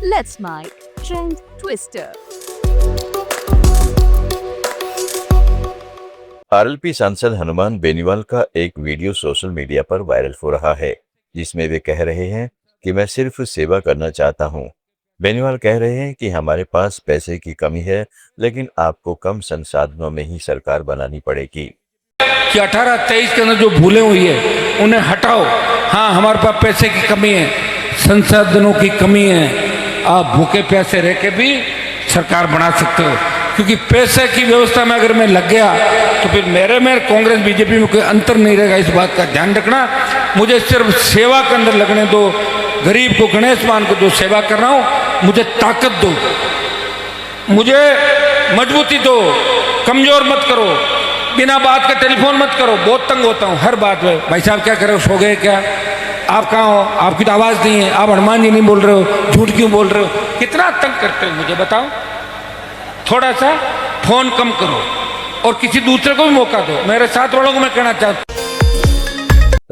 Let's My Trend Twister. RLP सांसद हनुमान बेनीवाल का एक वीडियो सोशल मीडिया पर वायरल हो रहा है, जिसमें वे कह रहे हैं कि मैं सिर्फ सेवा करना चाहता हूं। बेनीवाल कह रहे हैं कि हमारे पास पैसे की कमी है, लेकिन आपको कम संसाधनों में ही सरकार बनानी पड़ेगी। कि 18-23 के अंदर जो भूले हुई है उन्हें हटाओ। हाँ, हमारे पास पैसे की कमी है, संसाधनों की कमी है। आप भूखे प्यासे रह के भी सरकार बना सकते हो, क्योंकि पैसे की व्यवस्था में अगर मैं लग गया तो फिर मेरे में कांग्रेस बीजेपी में कोई अंतर नहीं रहेगा। इस बात का ध्यान रखना। मुझे सिर्फ सेवा के अंदर लगने दो, गरीब को गणेश मान को जो सेवा कर रहा हूँ, मुझे ताकत दो, मुझे मजबूती दो, कमजोर मत करो, बिना बात के टेलीफोन मत करो। बहुत तंग होता हूँ हर बात में। भाई साहब क्या कर रहे हो, सो गए क्या, आप कहाँ हो, आपकी तो आवाज़ नहीं है, आप हनुमान जी नहीं बोल रहे हो, झूठ क्यों बोल रहे हो, कितना तंग करते हो मुझे बताओ। थोड़ा सा फोन कम करो और किसी दूसरे को भी मौका दो। मेरे साथ वालों को मैं कहना चाहता हूँ।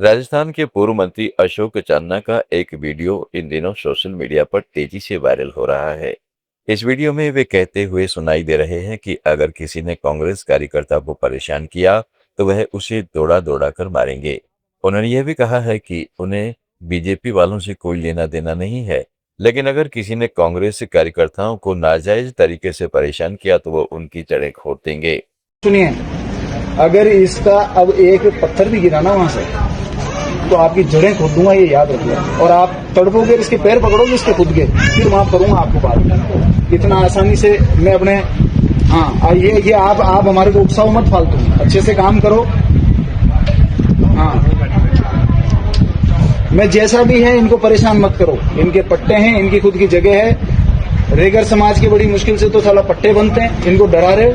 राजस्थान के पूर्व मंत्री अशोक चांदना का एक वीडियो इन दिनों सोशल मीडिया पर तेजी से वायरल हो रहा है। इस वीडियो में वे कहते हुए सुनाई दे रहे हैं कि अगर किसी ने कांग्रेस कार्यकर्ता को परेशान किया तो वह उसे दौड़ा दौड़ा कर मारेंगे। उन्होंने यह भी कहा है कि उन्हें बीजेपी वालों से कोई लेना देना नहीं है, लेकिन अगर किसी ने कांग्रेस कार्यकर्ताओं को नाजायज तरीके से परेशान किया तो वो उनकी जड़ें खोद देंगे। सुनिए, अगर इसका अब एक पत्थर भी गिरा ना वहां से तो आपकी जड़ें खोद दूंगा, ये याद रखिएगा। और आप तड़पोगे, इसके पैर पकड़ोगे इसके खुद के, फिर वहां करूंगा आपको बात। इतना आसानी से मैं अपने ये आप हमारे को उकसाओ मत फालतू, अच्छे से काम करो। हाँ, मैं जैसा भी है इनको परेशान मत करो। इनके पट्टे हैं, इनकी खुद की जगह है। रेगर समाज की बड़ी मुश्किल से तो साला पट्टे बनते हैं, इनको डरा रहे हो।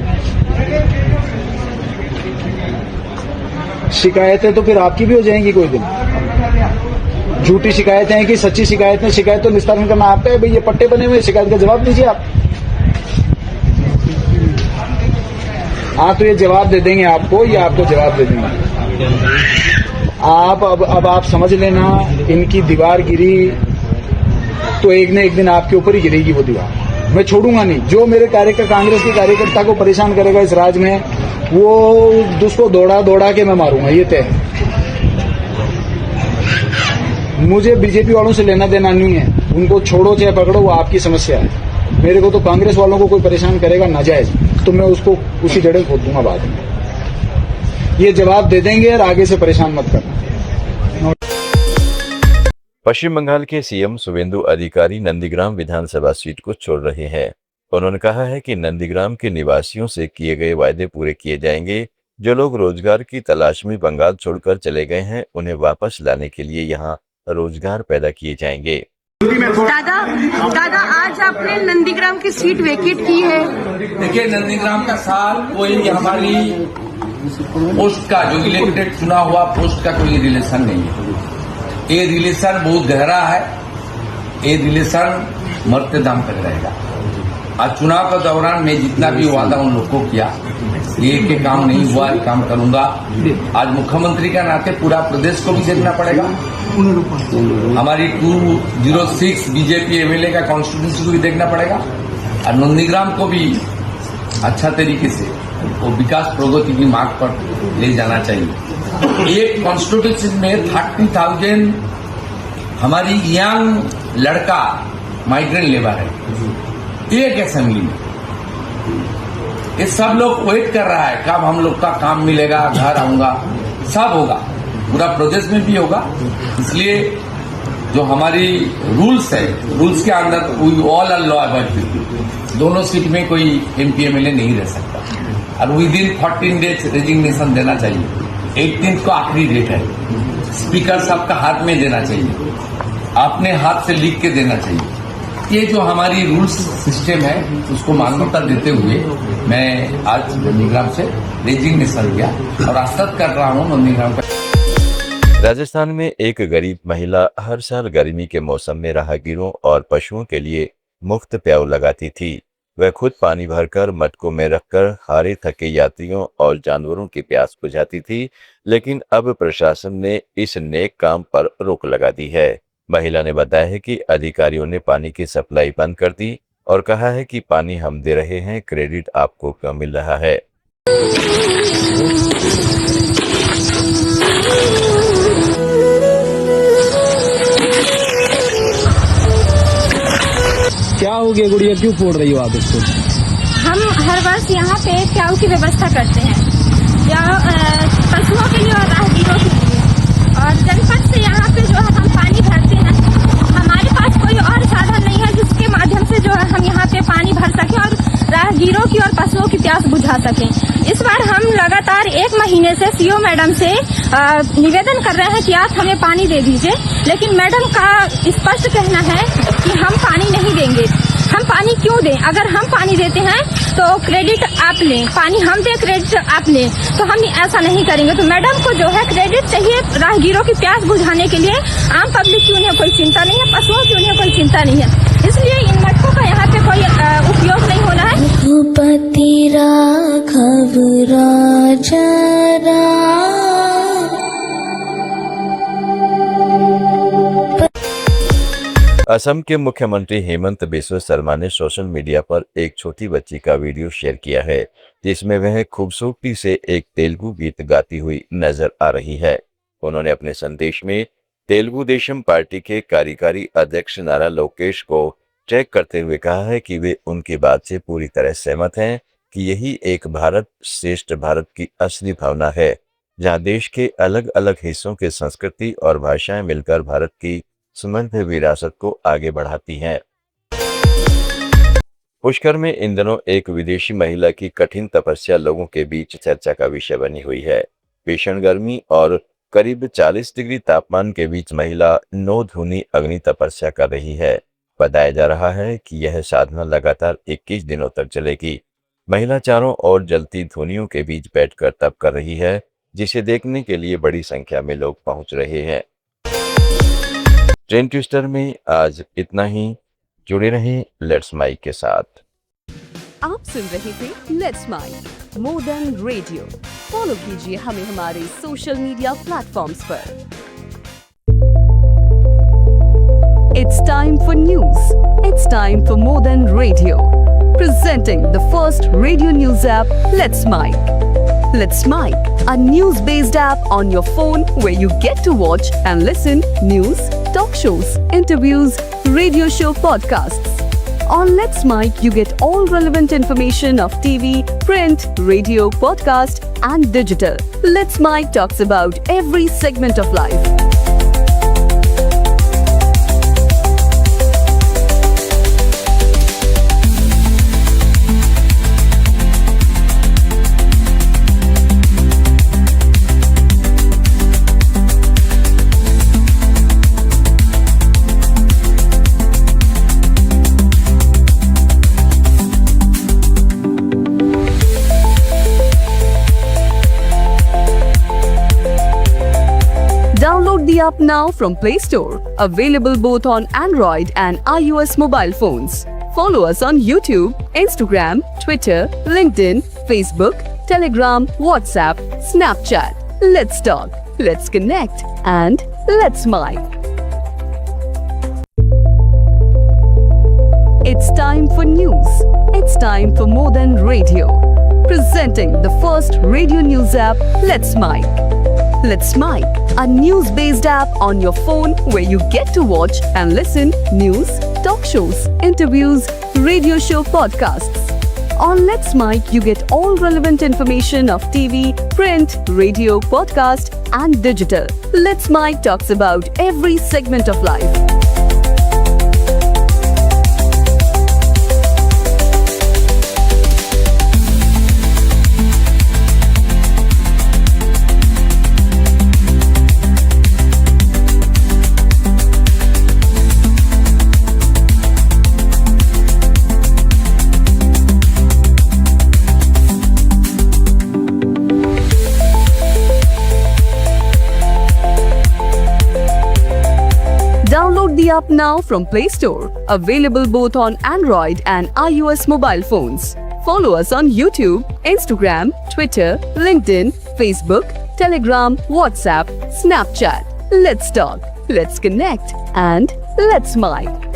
शिकायतें तो फिर आपकी भी हो जाएंगी कोई दिन। झूठी शिकायतें हैं कि सच्ची शिकायतें, शिकायत तो निस्तारण करना आपका है। भाई ये पट्टे बने हुए, शिकायत का जवाब दीजिए आप। हाँ, तो ये जवाब दे देंगे आपको, ये आपको जवाब दे देंगे। आप अब आप समझ लेना, इनकी दीवार गिरी तो एक न एक दिन आपके ऊपर ही गिरेगी वो दीवार। मैं छोड़ूंगा नहीं। जो मेरे कांग्रेस के कार्यकर्ता को परेशान करेगा इस राज्य में, वो उसको दौड़ा दौड़ा के मैं मारूंगा, ये तय। मुझे बीजेपी वालों से लेना देना नहीं है। उनको छोड़ो चाहे पकड़ो, वो आपकी समस्या है। मेरे को तो कांग्रेस वालों को कोई परेशान करेगा नाजायज तो मैं उसको उसी जड़ें खोद दूंगा बाद में। ये जवाब दे देंगे और आगे से परेशान मत करना। पश्चिम बंगाल के सीएम शुवेंदु अधिकारी नंदीग्राम विधानसभा सीट को छोड़ रहे हैं। उन्होंने कहा है कि नंदीग्राम के निवासियों से किए गए वायदे पूरे किए जाएंगे। जो लोग रोजगार की तलाश में बंगाल छोड़कर चले गए हैं, उन्हें वापस लाने के लिए यहाँ रोजगार पैदा किए जाएंगे। दादा आज आपने नंदीग्राम की सीट वेकेट की है। देखिए, नंदीग्राम का साल कोई हमारी पोस्ट का, जो इलेक्टेड चुना हुआ पोस्ट का कोई रिलेशन नहीं है। ये रिलेशन बहुत गहरा है। ये रिलेशन मरते दम तक रहेगा। आज चुनाव के दौरान मैं जितना भी वादा उन लोग को किया, ये काम नहीं हुआ, काम करूंगा। आज मुख्यमंत्री का नाते पूरा प्रदेश को भी देखना पड़ेगा। हमारी 206 बीजेपी एमएलए का कॉन्स्टिट्यूंसी को भी देखना पड़ेगा और नंदीग्राम को भी अच्छा तरीके से वो विकास प्रगति की मार्ग पर ले जाना चाहिए। एक कॉन्स्टिट्यूंसी में 30,000 हमारी यंग लड़का माइग्रेंट लेबर है एक असेंबली में। ये सब लोग वेट कर रहा है कब हम लोग का काम मिलेगा, घर आऊंगा, सब होगा, पूरा प्रोजेक्ट में भी होगा। इसलिए जो हमारी रूल्स है, रूल्स के अंदर we all are law abiding. दोनों सीट में कोई एमपी एमएलए नहीं रह सकता और विद इन 14 डेज रेजिग्नेशन देना चाहिए। 18 को आखिरी डेट है। स्पीकर साहब का हाथ में देना चाहिए, अपने हाथ से लिख के देना चाहिए। ये जो हमारी रूल्स सिस्टम है उसको मान्यता देते हुए मैं आज नंदीग्राम से रेजिग्नेशन किया और आशा कर रहा हूँ नंदीग्राम का। राजस्थान में एक गरीब महिला हर साल गर्मी के मौसम में राहगीरों और पशुओं के लिए मुफ्त प्याऊ लगाती थी। वह खुद पानी भरकर मटकों में रखकर हारे थके यात्रियों और जानवरों की प्यास बुझाती थी, लेकिन अब प्रशासन ने इस नेक काम पर रोक लगा दी है। महिला ने बताया है कि अधिकारियों ने पानी की सप्लाई बंद कर दी और कहा है कि पानी हम दे रहे हैं, क्रेडिट आपको क्यों मिल रहा है। क्या हो गया गुड़िया, क्यों फोड़ रही हो आप इसको? हम हर वर्ष यहाँ पे प्याऊ की व्यवस्था करते हैं, या पशुओं के लिए और राहगीरों के लिए, और जनपद से यहाँ पे जो है हम पानी भरते हैं। हमारे पास कोई और साधन नहीं है जिसके माध्यम से जो है हम यहाँ पे पानी भर सकें और राहगीरों की और पशुओं की प्यास बुझा सकें। इस बार हम लगातार 1 महीने से सीओ मैडम से निवेदन कर रहे हैं कि आप हमें पानी दे दीजिए, लेकिन मैडम का स्पष्ट कहना है कि हम पानी नहीं देंगे। हम पानी क्यों दें? अगर हम पानी देते हैं तो क्रेडिट आप लें, पानी हम दें क्रेडिट आप लें, तो हम ऐसा नहीं करेंगे। तो मैडम को जो है क्रेडिट चाहिए राहगीरों की प्यास बुझाने के लिए। आम पब्लिक की उन्हें कोई चिंता नहीं है, पशुओं की उन्हें कोई चिंता नहीं है, इसलिए इन मटकों का यहाँ पे कोई उपयोग नहीं होना है। रघुपति राघव राजा असम के मुख्यमंत्री हेमंत बिस्वा शर्मा ने सोशल मीडिया पर एक छोटी बच्ची का वीडियो शेयर किया है, जिसमें वह खूबसूरती से एक तेलुगु गीत गाती हुई नजर आ रही है। उन्होंने अपने संदेश में तेलुगु देशम पार्टी के कार्यकारी अध्यक्ष नारा लोकेश को टैग करते हुए कहा है कि वे उनकी बात से पूरी तरह सहमत हैं कि यही एक भारत श्रेष्ठ भारत की असली भावना है, जहां देश के अलग अलग हिस्सों के संस्कृति और भाषाएं मिलकर भारत की समृद्ध विरासत को आगे बढ़ाती हैं। पुष्कर में इन दिनों एक विदेशी महिला की कठिन तपस्या लोगों के बीच चर्चा का विषय बनी हुई है। भीषण गर्मी और करीब 40 डिग्री तापमान के बीच महिला 9 धूनी अग्नि तपस्या कर रही है। बताया जा रहा है कि यह साधना लगातार 21 दिनों तक चलेगी। महिला चारों ओर जलती धुनियों के बीच बैठकर तप कर रही है, जिसे देखने के लिए बड़ी संख्या में लोग पहुंच रहे हैं। ट्रेंड ट्विस्टर में आज इतना ही। जुड़े रहें लेट्स माइक के साथ। आप सुन रहे थे let's mike more than radio. Follow कीजिए हमें हमारे सोशल मीडिया प्लेटफॉर्म्स पर। It's time for news. It's time for more than radio. Presenting the first radio news app, Let's Mic. Let's Mic, a news-based app on your phone where you get to watch and listen news, talk shows, interviews, radio show podcasts. On Let's Mic, you get all relevant information of TV, print, radio, podcast, and digital. Let's Mic talks about every segment of life. Download the app now from Play Store. Available both on Android and iOS mobile phones. Follow us on YouTube, Instagram, Twitter, LinkedIn, Facebook, Telegram, WhatsApp, Snapchat. Let's talk, let's connect, and let's mic. It's time for news. It's time for more than radio. Presenting the first radio news app, Let's Mic. Let's Mic, a news-based app on your phone where you get to watch and listen news, talk shows, interviews, radio show podcasts. On Let's Mic, you get all relevant information of TV, print, radio, podcast, and digital. Let's Mic talks about every segment of life. Download the app now from Play Store. Available both on Android and iOS mobile phones. Follow us on YouTube, Instagram, Twitter, LinkedIn, Facebook, Telegram, WhatsApp, Snapchat. Let's talk, Let's connect and let's mic.